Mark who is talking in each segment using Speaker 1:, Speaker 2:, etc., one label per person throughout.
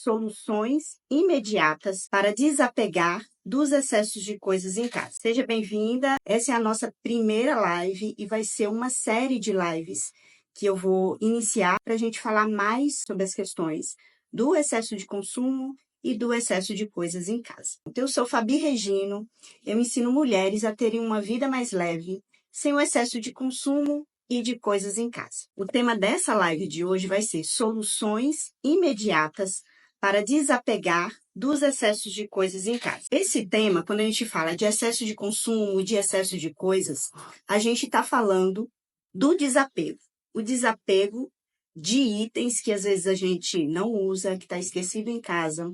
Speaker 1: soluções imediatas para desapegar dos excessos de coisas em casa. Seja bem-vinda, essa é a nossa primeira live e vai ser uma série de lives que eu vou iniciar para a gente falar mais sobre as questões do excesso de consumo e do excesso de coisas em casa. Então, eu sou Fabi Regino, eu ensino mulheres a terem uma vida mais leve, sem o excesso de consumo e de coisas em casa. O tema dessa live de hoje vai ser soluções imediatas para desapegar dos excessos de coisas em casa. Esse tema, quando a gente fala de excesso de consumo, de excesso de coisas, a gente está falando do desapego. O desapego de itens que às vezes a gente não usa, que está esquecido em casa,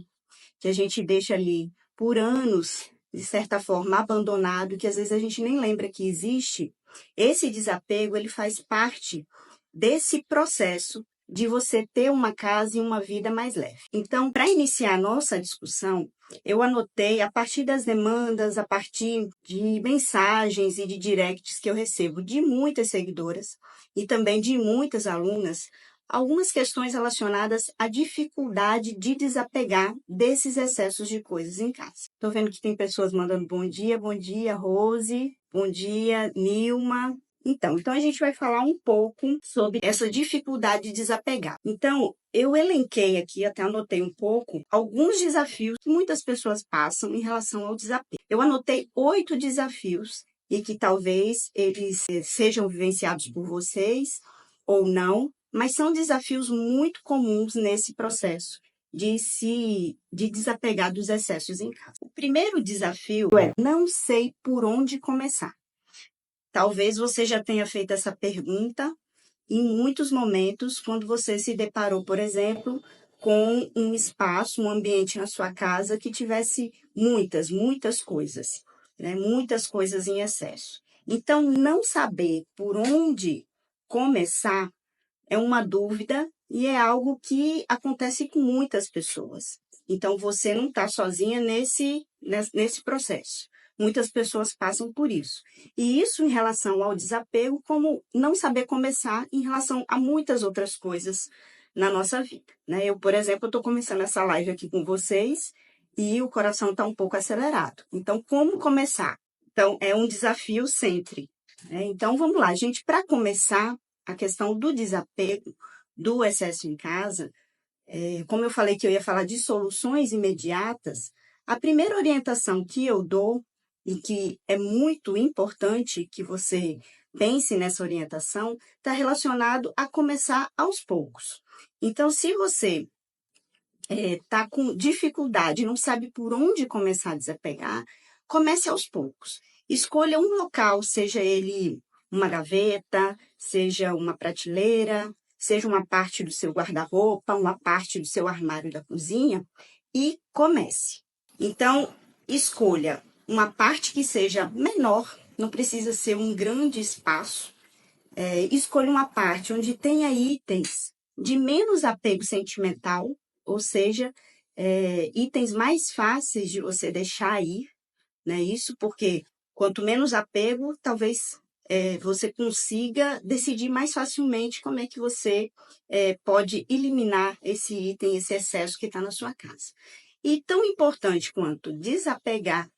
Speaker 1: que a gente deixa ali por anos, de certa forma, abandonado, que às vezes a gente nem lembra que existe. Esse desapego, ele faz parte desse processo de você ter uma casa e uma vida mais leve. Então, para iniciar a nossa discussão, eu anotei, a partir das demandas, a partir de mensagens e de directs que eu recebo de muitas seguidoras e também de muitas alunas, algumas questões relacionadas à dificuldade de desapegar desses excessos de coisas em casa. Estou vendo que tem pessoas mandando bom dia, Rose, bom dia, Nilma. Então a gente vai falar um pouco sobre essa dificuldade de desapegar. Então, eu elenquei aqui, até anotei um pouco, alguns desafios que muitas pessoas passam em relação ao desapego. Eu anotei 8 desafios e que talvez eles sejam vivenciados por vocês ou não, mas são desafios muito comuns nesse processo de desapegar dos excessos em casa. O primeiro desafio é não sei por onde começar. Talvez você já tenha feito essa pergunta em muitos momentos, quando você se deparou, por exemplo, com um espaço, um ambiente na sua casa que tivesse muitas coisas, né? Muitas coisas em excesso. Então, não saber por onde começar é uma dúvida e é algo que acontece com muitas pessoas. Então, você não está sozinha nesse processo. Muitas pessoas passam por isso. E isso em relação ao desapego, como não saber começar em relação a muitas outras coisas na nossa vida, né? Eu, por exemplo, estou começando essa live aqui com vocês e o coração está um pouco acelerado. Então, como começar? Então, é um desafio sempre, né? Então, vamos lá, gente. Para começar, a questão do desapego, do excesso em casa, como eu falei que eu ia falar de soluções imediatas, a primeira orientação que eu dou, e que é muito importante que você pense nessa orientação, está relacionado a começar aos poucos. Então, se você está com dificuldade, não sabe por onde começar a desapegar, comece aos poucos. Escolha um local, seja ele uma gaveta, seja uma prateleira, seja uma parte do seu guarda-roupa, uma parte do seu armário da cozinha, e comece. Então, escolha uma parte que seja menor, não precisa ser um grande espaço. Escolha uma parte onde tenha itens de menos apego sentimental, ou seja, itens mais fáceis de você deixar ir, né? Isso porque quanto menos apego, talvez você consiga decidir mais facilmente como é que você pode eliminar esse item, esse excesso que está na sua casa. E tão importante quanto desapegar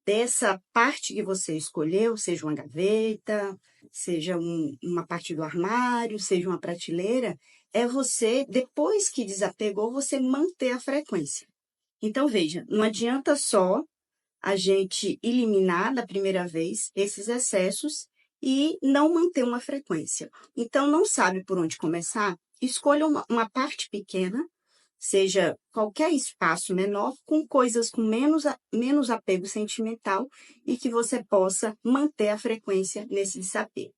Speaker 1: dessa parte que você escolheu, seja uma gaveta, seja uma parte do armário, seja uma prateleira, é você, depois que desapegou, você manter a frequência. Então, veja, não adianta só a gente eliminar da primeira vez esses excessos e não manter uma frequência. Então, não sabe por onde começar? Escolha uma parte pequena, seja qualquer espaço menor, com coisas com menos apego sentimental e que você possa manter a frequência nesse desapego.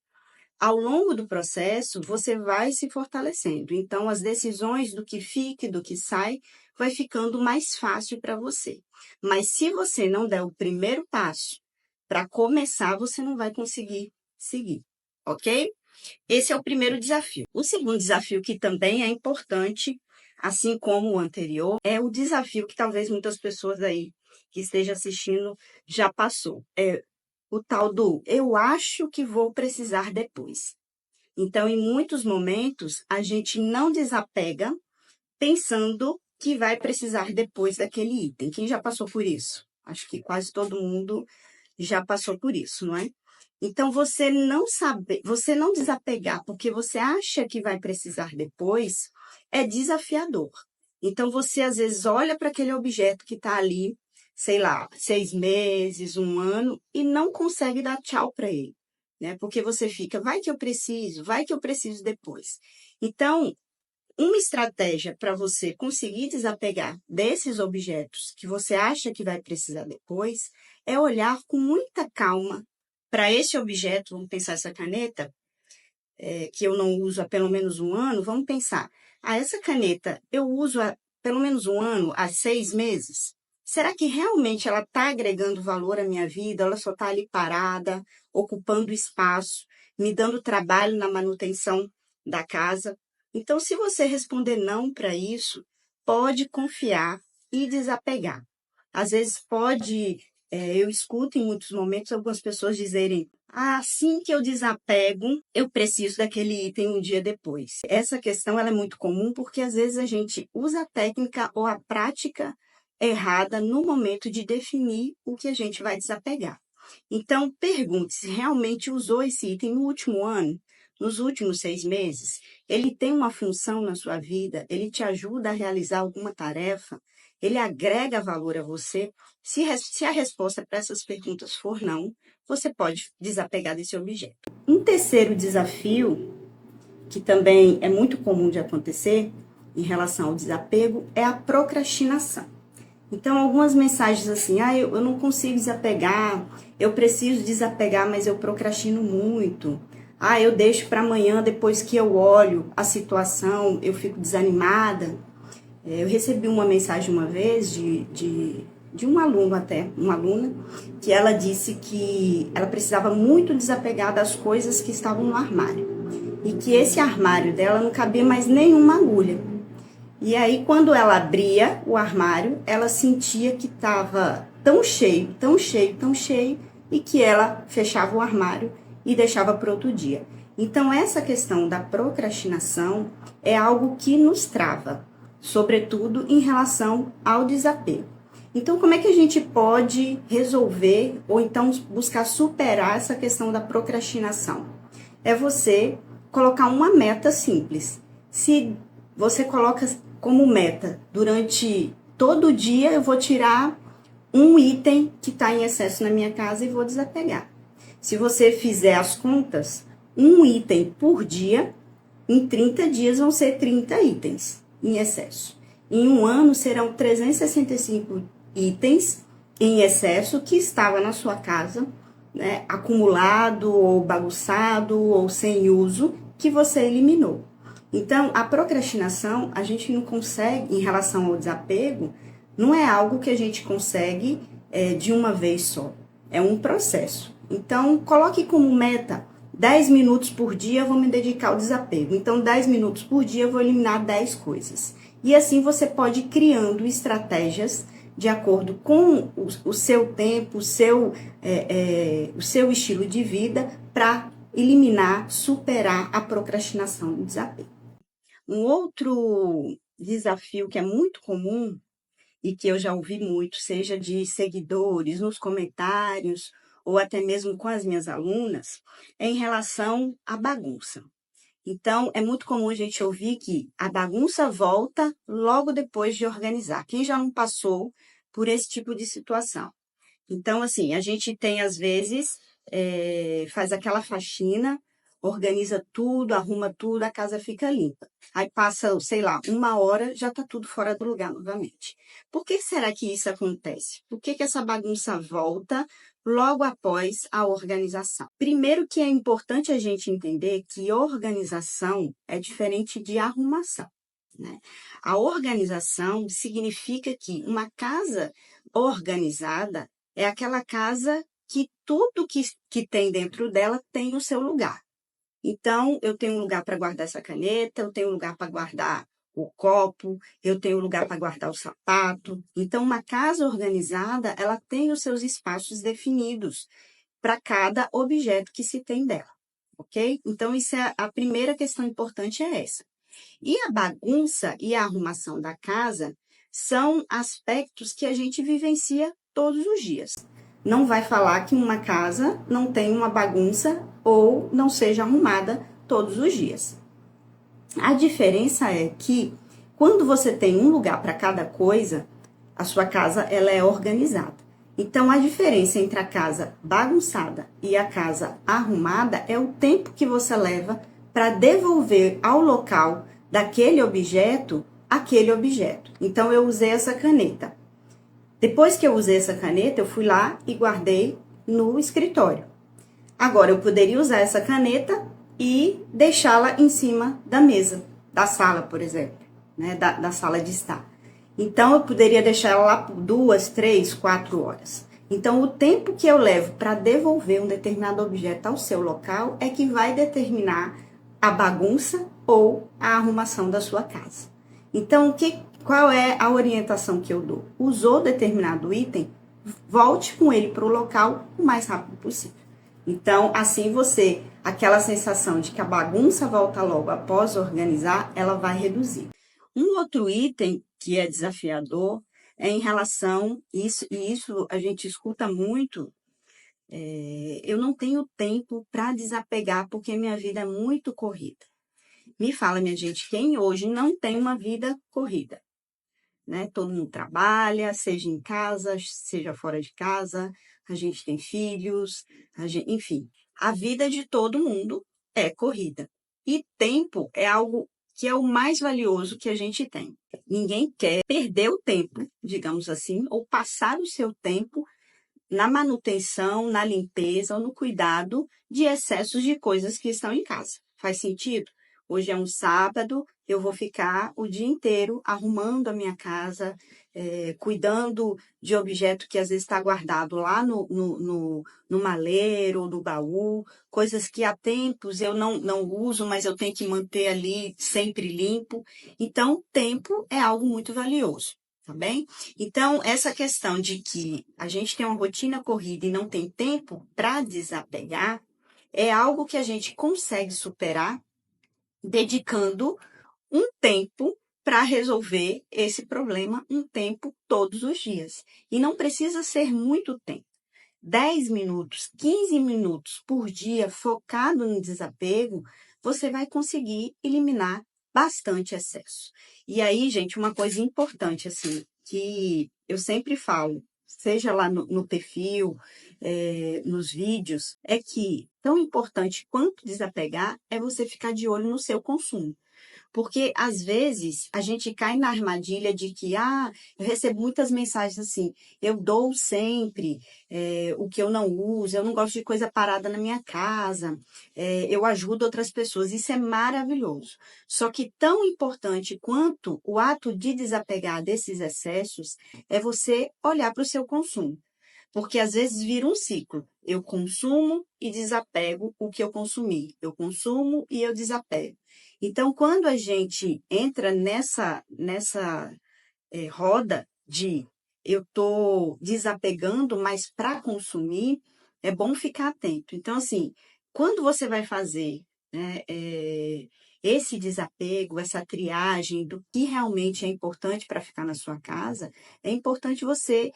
Speaker 1: Ao longo do processo, você vai se fortalecendo. Então, as decisões do que fica e do que sai vai ficando mais fácil para você. Mas se você não der o primeiro passo para começar, você não vai conseguir seguir, ok? Esse é o primeiro desafio. O segundo desafio, que também é importante, assim como o anterior, é o desafio que talvez muitas pessoas aí que estejam assistindo já passou. É o tal do eu acho que vou precisar depois. Então, em muitos momentos, a gente não desapega pensando que vai precisar depois daquele item. Quem já passou por isso? Acho que quase todo mundo já passou por isso, não é? Então, você não desapegar porque você acha que vai precisar depois, é desafiador. Então, você às vezes olha para aquele objeto que está ali, sei lá, 6 meses, um ano, e não consegue dar tchau para ele, né? Porque você fica, vai que eu preciso depois. Então, uma estratégia para você conseguir desapegar desses objetos que você acha que vai precisar depois é olhar com muita calma para esse objeto. Vamos pensar essa caneta, que eu não uso há pelo menos um ano. Vamos pensar, essa caneta eu uso há pelo menos um ano, há 6 meses. Será que realmente ela está agregando valor à minha vida? Ela só está ali parada, ocupando espaço, me dando trabalho na manutenção da casa? Então, se você responder não para isso, pode confiar e desapegar. Às vezes eu escuto em muitos momentos algumas pessoas dizerem: assim que eu desapego, eu preciso daquele item um dia depois. Essa questão ela é muito comum porque às vezes a gente usa a técnica ou a prática errada no momento de definir o que a gente vai desapegar. Então, pergunte se realmente usou esse item no último ano, nos últimos 6 meses. Ele tem uma função na sua vida? Ele te ajuda a realizar alguma tarefa? Ele agrega valor a você? Se a resposta para essas perguntas for não, você pode desapegar desse objeto. Um terceiro desafio, que também é muito comum de acontecer em relação ao desapego, é a procrastinação. Então, algumas mensagens assim, eu não consigo desapegar, eu preciso desapegar, mas eu procrastino muito. Eu deixo para amanhã, depois que eu olho a situação, eu fico desanimada. Eu recebi uma mensagem uma vez de um aluno até, uma aluna, que ela disse que ela precisava muito desapegar das coisas que estavam no armário. E que esse armário dela não cabia mais nenhuma agulha. E aí, quando ela abria o armário, ela sentia que estava tão cheio, tão cheio, tão cheio, e que ela fechava o armário e deixava para outro dia. Então, essa questão da procrastinação é algo que nos trava, sobretudo em relação ao desapego. Então, como é que a gente pode resolver ou então buscar superar essa questão da procrastinação? É você colocar uma meta simples. Se você coloca como meta, durante todo o dia eu vou tirar um item que está em excesso na minha casa e vou desapegar. Se você fizer as contas, um item por dia, em 30 dias vão ser 30 itens em excesso. Em um ano serão 365 itens em excesso que estava na sua casa, né, acumulado ou bagunçado ou sem uso, que você eliminou. Então, a procrastinação, a gente não consegue, em relação ao desapego, não é algo que a gente consegue de uma vez só. É um processo. Então, coloque como meta 10 minutos por dia eu vou me dedicar ao desapego. Então, 10 minutos por dia eu vou eliminar 10 coisas. E assim você pode ir criando estratégias de acordo com o seu tempo, o seu estilo de vida, para eliminar, superar a procrastinação e o desapego. Um outro desafio que é muito comum e que eu já ouvi muito, seja de seguidores, nos comentários, ou até mesmo com as minhas alunas, é em relação à bagunça. Então, é muito comum a gente ouvir que a bagunça volta logo depois de organizar. Quem já não passou por esse tipo de situação? Então, assim, a gente tem, às vezes, faz aquela faxina, organiza tudo, arruma tudo, a casa fica limpa. Aí passa, sei lá, uma hora, já está tudo fora do lugar novamente. Por que será que isso acontece? Por que essa bagunça volta logo após a organização? Primeiro que é importante a gente entender que organização é diferente de arrumação, né? A organização significa que uma casa organizada é aquela casa que tudo que tem dentro dela tem o seu lugar. Então, eu tenho um lugar para guardar essa caneta, eu tenho um lugar para guardar o copo, eu tenho um lugar para guardar o sapato. Então, uma casa organizada, ela tem os seus espaços definidos para cada objeto que se tem dela, ok? Então, isso é a primeira questão importante é essa. E a bagunça e a arrumação da casa são aspectos que a gente vivencia todos os dias. Não vai falar que uma casa não tem uma bagunça ou não seja arrumada todos os dias. A diferença é que quando você tem um lugar para cada coisa, a sua casa ela é organizada. Então a diferença entre a casa bagunçada e a casa arrumada é o tempo que você leva para devolver ao local daquele objeto aquele objeto. Então eu usei essa caneta. Depois que eu usei essa caneta, eu fui lá e guardei no escritório. Agora eu poderia usar essa caneta e deixá-la em cima da mesa, da sala, por exemplo, né? Da sala de estar. Então, eu poderia deixar ela lá por 2, 3, 4 horas. Então, o tempo que eu levo para devolver um determinado objeto ao seu local é que vai determinar a bagunça ou a arrumação da sua casa. Então, qual é a orientação que eu dou? Usou determinado item, volte com ele para o local o mais rápido possível. Então, assim aquela sensação de que a bagunça volta logo após organizar, ela vai reduzir. Um outro item que é desafiador é em relação, e isso a gente escuta muito, eu não tenho tempo para desapegar porque minha vida é muito corrida. Me fala, minha gente, quem hoje não tem uma vida corrida? Né? Todo mundo trabalha, seja em casa, seja fora de casa, a gente tem filhos, enfim, a vida de todo mundo é corrida. E tempo é algo que é o mais valioso que a gente tem. Ninguém quer perder o tempo, digamos assim, ou passar o seu tempo na manutenção, na limpeza ou no cuidado de excessos de coisas que estão em casa. Faz sentido? Hoje é um sábado, eu vou ficar o dia inteiro arrumando a minha casa, cuidando de objeto que às vezes está guardado lá no maleiro ou no baú, coisas que há tempos eu não uso, mas eu tenho que manter ali sempre limpo. Então, tempo é algo muito valioso. Tá bem? Então, essa questão de que a gente tem uma rotina corrida e não tem tempo para desapegar é algo que a gente consegue superar dedicando um tempo para resolver esse problema, um tempo todos os dias. E não precisa ser muito tempo. 10 minutos, 15 minutos por dia focado no desapego, você vai conseguir eliminar bastante excesso. E aí, gente, uma coisa importante, assim, que eu sempre falo, seja lá no perfil, nos vídeos, é que tão importante quanto desapegar é você ficar de olho no seu consumo. Porque, às vezes, a gente cai na armadilha de que, eu recebo muitas mensagens assim, eu dou sempre o que eu não uso, eu não gosto de coisa parada na minha casa, eu ajudo outras pessoas, isso é maravilhoso. Só que tão importante quanto o ato de desapegar desses excessos é você olhar para o seu consumo. Porque às vezes vira um ciclo. Eu consumo e desapego o que eu consumi. Eu consumo e eu desapego. Então, quando a gente entra nessa roda de eu estou desapegando, mas para consumir, é bom ficar atento. Então, assim, quando você vai fazer, né, esse desapego, essa triagem do que realmente é importante para ficar na sua casa, é importante você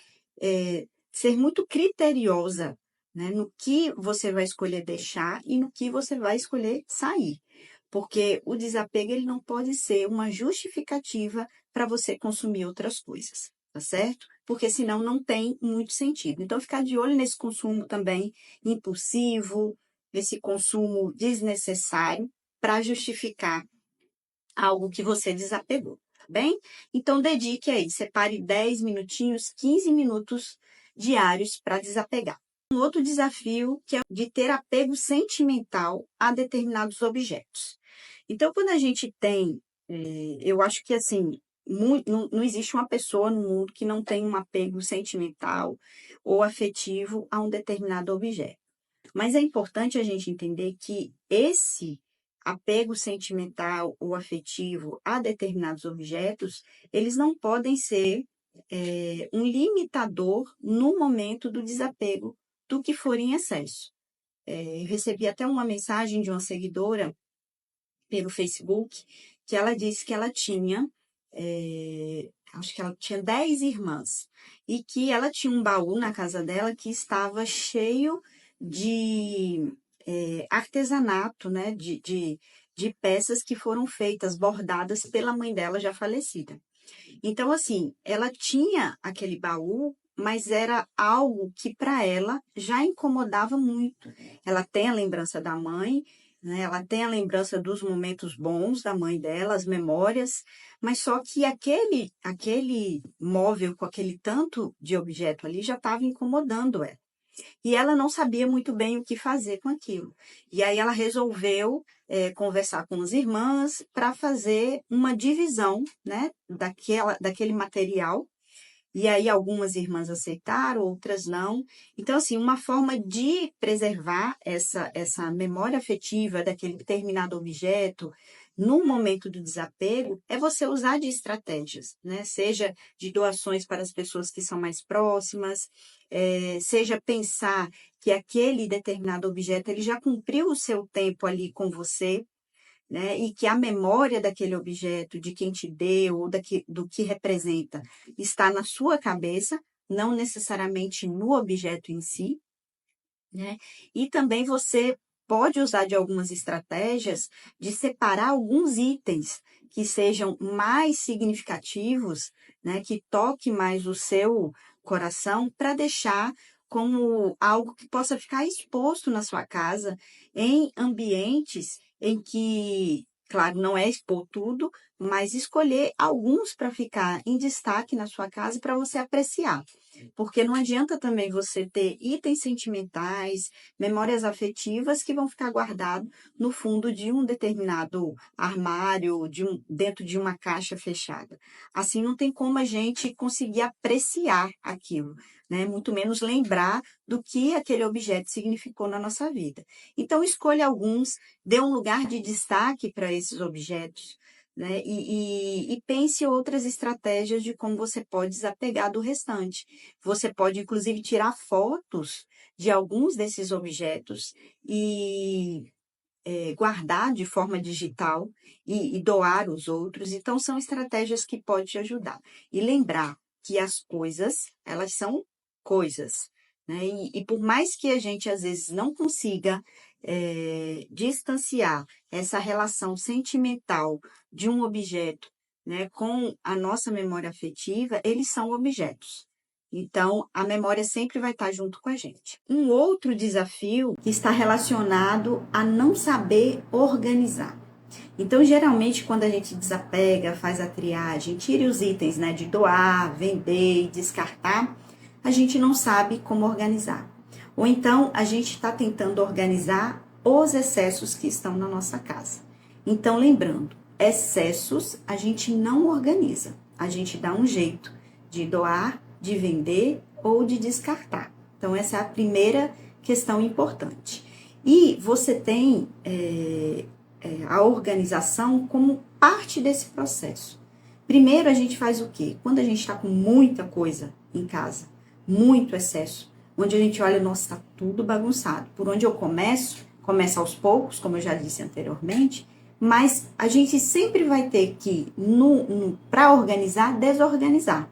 Speaker 1: ser muito criteriosa, né, no que você vai escolher deixar e no que você vai escolher sair. Porque o desapego ele não pode ser uma justificativa para você consumir outras coisas, tá certo? Porque senão não tem muito sentido. Então, ficar de olho nesse consumo também impulsivo, nesse consumo desnecessário, para justificar algo que você desapegou, tá bem? Então, dedique aí, separe 10 minutinhos, 15 minutos diários para desapegar. Um outro desafio que é de ter apego sentimental a determinados objetos. Então, quando a gente tem, eu acho que assim, não existe uma pessoa no mundo que não tem um apego sentimental ou afetivo a um determinado objeto. Mas é importante a gente entender que esse apego sentimental ou afetivo a determinados objetos, eles não podem ser um limitador no momento do desapego do que for em excesso. Eu recebi até uma mensagem de uma seguidora pelo Facebook, que ela disse que ela tinha acho que ela tinha 10 irmãs, e que ela tinha um baú na casa dela que estava cheio de artesanato, né? De peças que foram feitas, bordadas pela mãe dela já falecida. Então, assim, ela tinha aquele baú, mas era algo que para ela já incomodava muito. Ela tem a lembrança da mãe, né? Ela tem a lembrança dos momentos bons da mãe dela, as memórias, mas só que aquele móvel com aquele tanto de objeto ali já estava incomodando ela. E ela não sabia muito bem o que fazer com aquilo. E aí ela resolveu conversar com as irmãs para fazer uma divisão, né, daquele material. E aí algumas irmãs aceitaram, outras não. Então, assim, uma forma de preservar essa memória afetiva daquele determinado objeto no momento do desapego é você usar de estratégias, né? Seja de doações para as pessoas que são mais próximas, seja pensar que aquele determinado objeto ele já cumpriu o seu tempo ali com você, né? E que a memória daquele objeto, de quem te deu, ou do que representa, está na sua cabeça, não necessariamente no objeto em si, né? E também você pode usar de algumas estratégias de separar alguns itens que sejam mais significativos, né? Que toque mais o seu coração para deixar como algo que possa ficar exposto na sua casa em ambientes em que, claro, não é expor tudo, mas escolher alguns para ficar em destaque na sua casa para você apreciar. Porque não adianta também você ter itens sentimentais, memórias afetivas que vão ficar guardados no fundo de um determinado armário, dentro de uma caixa fechada. Assim não tem como a gente conseguir apreciar aquilo, né? Muito menos lembrar do que aquele objeto significou na nossa vida. Então, escolha alguns, dê um lugar de destaque para esses objetos, né? E pense outras estratégias de como você pode desapegar do restante. Você pode, inclusive, tirar fotos de alguns desses objetos e guardar de forma digital e doar os outros. Então, são estratégias que podem te ajudar. E lembrar que as coisas, elas são coisas, né? E por mais que a gente, às vezes, não consiga distanciar essa relação sentimental de um objeto, né, com a nossa memória afetiva, eles são objetos. Então, a memória sempre vai estar junto com a gente. Um outro desafio que está relacionado a não saber organizar. Então, geralmente, quando a gente desapega, faz a triagem, tira os itens, né, de doar, vender e descartar, a gente não sabe como organizar. Ou então, a gente está tentando organizar os excessos que estão na nossa casa. Então, lembrando, excessos a gente não organiza, a gente dá um jeito de doar, de vender ou de descartar. Então, essa é a primeira questão importante. E você tem a organização como parte desse processo. Primeiro, a gente faz o quê? Quando a gente está com muita coisa em casa, muito excesso, onde a gente olha, nossa, está tudo bagunçado. Por onde eu começo? Começa aos poucos, como eu já disse anteriormente, mas a gente sempre vai ter que, para organizar, desorganizar.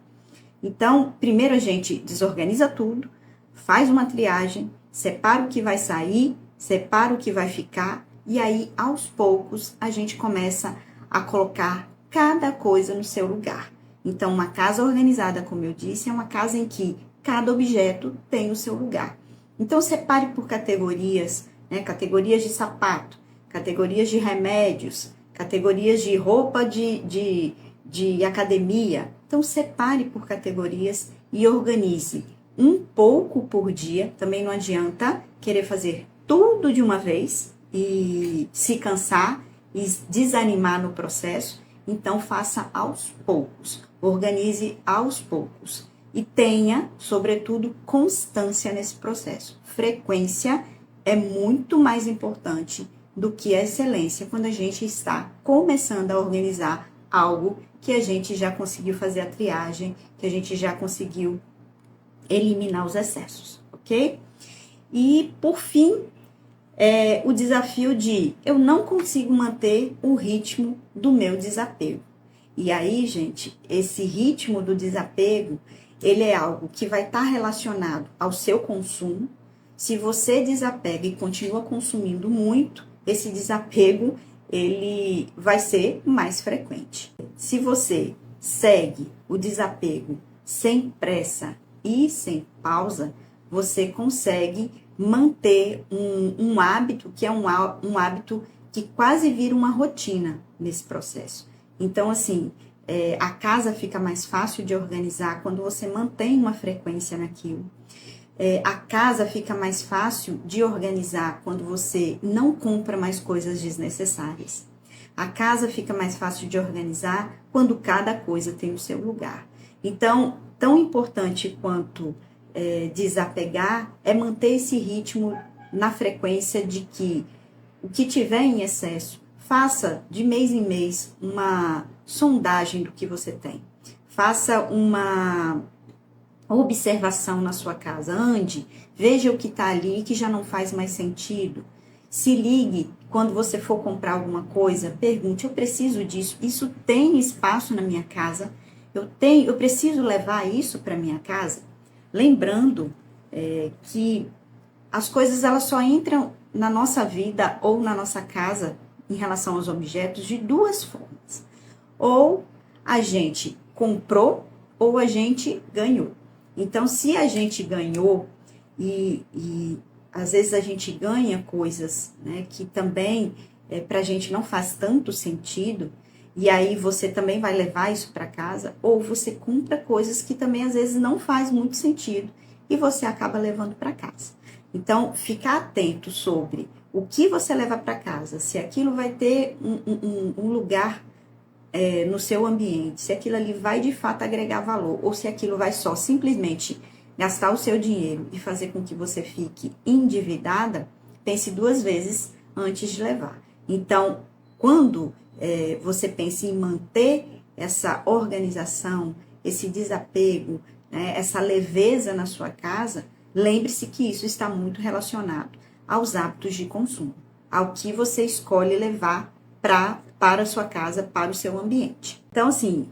Speaker 1: Então, primeiro a gente desorganiza tudo, faz uma triagem, separa o que vai sair, separa o que vai ficar, e aí, aos poucos, a gente começa a colocar cada coisa no seu lugar. Então, uma casa organizada, como eu disse, é uma casa em que cada objeto tem o seu lugar. Então, separe por categorias, né? Categorias de sapato, categorias de remédios, categorias de roupa de academia. Então, separe por categorias e organize um pouco por dia. Também não adianta querer fazer tudo de uma vez e se cansar e desanimar no processo. Então, faça aos poucos, organize aos poucos e tenha, sobretudo, constância nesse processo. Frequência é muito mais importante do que a excelência quando a gente está começando a organizar algo que a gente já conseguiu fazer a triagem, que a gente já conseguiu eliminar os excessos, ok? E, por fim, o desafio de eu não consigo manter o ritmo do meu desapego. E aí, gente, esse ritmo do desapego, ele é algo que vai estar relacionado ao seu consumo. Se você desapega e continua consumindo muito, esse desapego, ele vai ser mais frequente. Se você segue o desapego sem pressa e sem pausa, você consegue manter um hábito que é um hábito que quase vira uma rotina nesse processo. Então, assim, a casa fica mais fácil de organizar quando você mantém uma frequência naquilo. A casa fica mais fácil de organizar quando você não compra mais coisas desnecessárias. A casa fica mais fácil de organizar quando cada coisa tem o seu lugar. Então, tão importante quanto desapegar é manter esse ritmo na frequência de que o que tiver em excesso, faça de mês em mês uma sondagem do que você tem. Faça uma observação na sua casa. Ande, veja o que está ali que já não faz mais sentido. Se ligue quando você for comprar alguma coisa, pergunte: eu preciso disso? Isso tem espaço na minha casa? Eu preciso levar isso para minha casa? Lembrando que as coisas elas só entram na nossa vida ou na nossa casa em relação aos objetos de duas formas. Ou a gente comprou ou a gente ganhou. Então, se a gente ganhou e às vezes a gente ganha coisas, né, que também pra gente não faz tanto sentido, e aí você também vai levar isso para casa, ou você compra coisas que também às vezes não faz muito sentido e você acaba levando para casa. Então, ficar atento sobre o que você leva para casa, se aquilo vai ter um lugar no seu ambiente, se aquilo ali vai de fato agregar valor, ou se aquilo vai só simplesmente gastar o seu dinheiro e fazer com que você fique endividada, pense duas vezes antes de levar. Então, quando você pensa em manter essa organização, esse desapego, né, essa leveza na sua casa, lembre-se que isso está muito relacionado aos hábitos de consumo, ao que você escolhe levar para a sua casa, para o seu ambiente. Então, assim,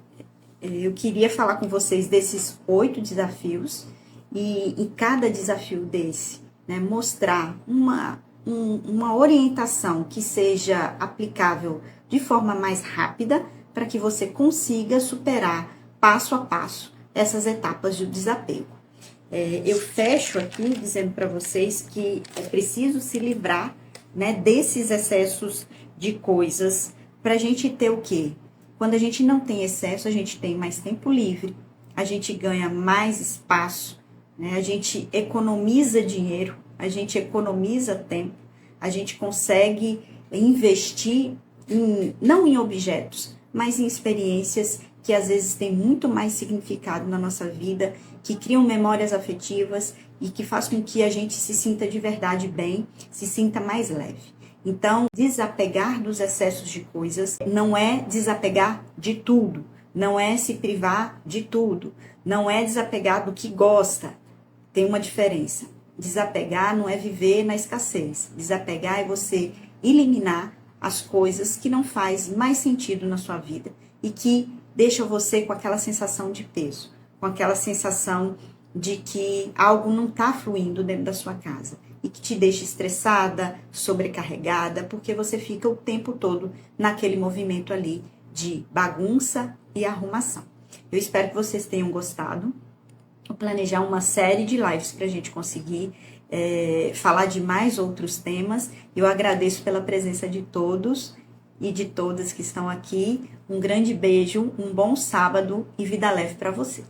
Speaker 1: eu queria falar com vocês desses 8 desafios e em cada desafio desse, né, mostrar uma orientação que seja aplicável de forma mais rápida para que você consiga superar passo a passo essas etapas do desapego. Eu fecho aqui dizendo para vocês que é preciso se livrar, né, desses excessos de coisas para a gente ter o quê? Quando a gente não tem excesso, a gente tem mais tempo livre, a gente ganha mais espaço, né, a gente economiza dinheiro, a gente economiza tempo, a gente consegue investir não em objetos, mas em experiências que às vezes têm muito mais significado na nossa vida, que criam memórias afetivas e que faz com que a gente se sinta de verdade bem, se sinta mais leve. Então, desapegar dos excessos de coisas não é desapegar de tudo, não é se privar de tudo, não é desapegar do que gosta. Tem uma diferença. Desapegar não é viver na escassez. Desapegar é você eliminar as coisas que não faz mais sentido na sua vida e que deixa você com aquela sensação de peso, com aquela sensação de que algo não está fluindo dentro da sua casa e que te deixa estressada, sobrecarregada, porque você fica o tempo todo naquele movimento ali de bagunça e arrumação. Eu espero que vocês tenham gostado. Vou planejar uma série de lives para a gente conseguir falar de mais outros temas. Eu agradeço pela presença de todos e de todas que estão aqui. Um grande beijo, um bom sábado e vida leve para você.